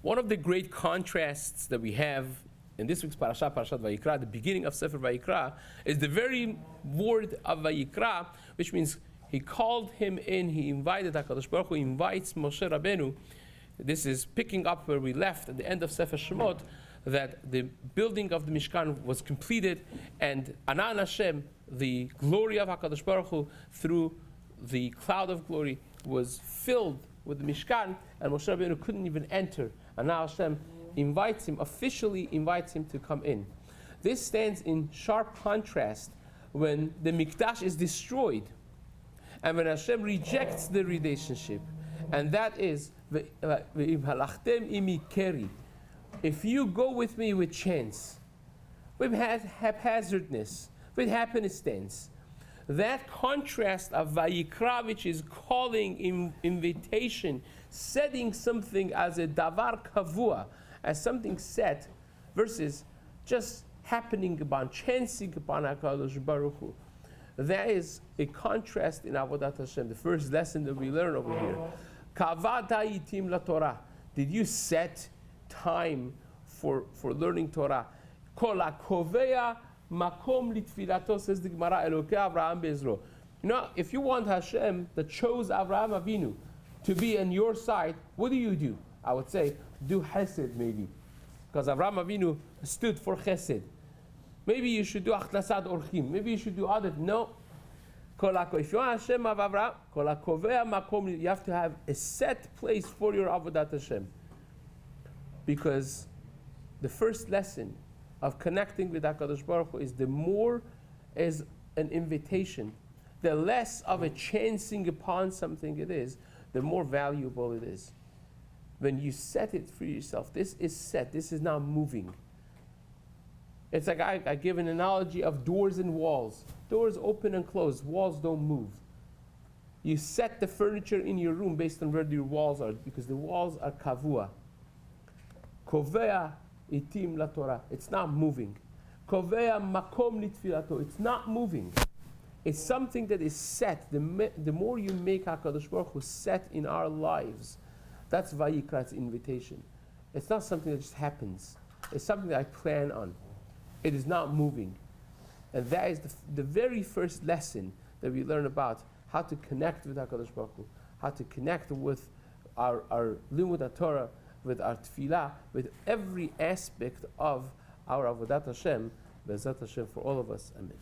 One of the great contrasts that we have in this week's Parshat Vayikra, the beginning of Sefer Vayikra, is the very word of Vayikra, which means he called him in, he invited HaKadosh Baruch Hu, invites Moshe Rabbeinu. This is picking up where we left at the end of Sefer Shemot, that the building of the Mishkan was completed, and Anan Hashem, the glory of HaKadosh Baruch Hu, through the cloud of glory, was filled with the Mishkan, and Moshe Rabbeinu couldn't even enter. And now Hashem officially invites him to come in. This stands in sharp contrast when the Mikdash is destroyed, and when Hashem rejects the relationship, and that is, if you go with me with chance, with haphazardness, with happenstance, that contrast of Vayikra, which is calling, invitation, setting something as a davar kavua, as something set, versus just happening upon, chancing upon HaKadosh Baruch Hu. That is a contrast in Avodat Hashem. The first lesson that we learn over here. Kavata yitim la Torah. Did you set time for learning Torah? Kol hakoveya makom litfilato, says the Gemara, Elokei Avraham be'ezro. If you want Hashem that chose Avraham Avinu to be on your side, what do? I would say, do chesed maybe. Because Avraham Avinu stood for chesed. Maybe you should do achlasad orchim. Maybe you should do other. No. If you want Hashem of Avraham, kol hakoveya makom, you have to have a set place for your Avodat Hashem. Because the first lesson of connecting with HaKadosh Baruch Hu is the more as an invitation, the less of a chancing upon something it is, the more valuable it is. When you set it for yourself, this is set, this is now moving. It's like I give an analogy of doors and walls. Doors open and close, walls don't move. You set the furniture in your room based on where your walls are, because the walls are kavua. Kovea itim la Torah. It's not moving. Kovea makom litfilato. It's not moving. It's something that is set. The more you make HaKadosh Baruch Hu set in our lives, that's Vayikra's invitation. It's not something that just happens. It's something that I plan on. It is not moving. And that is the very first lesson that we learn about how to connect with HaKadosh Baruch Hu, how to connect with our Limud Torah, with our tefillah, with every aspect of our Avodat Hashem. Be'ezrat Hashem for all of us. Amen.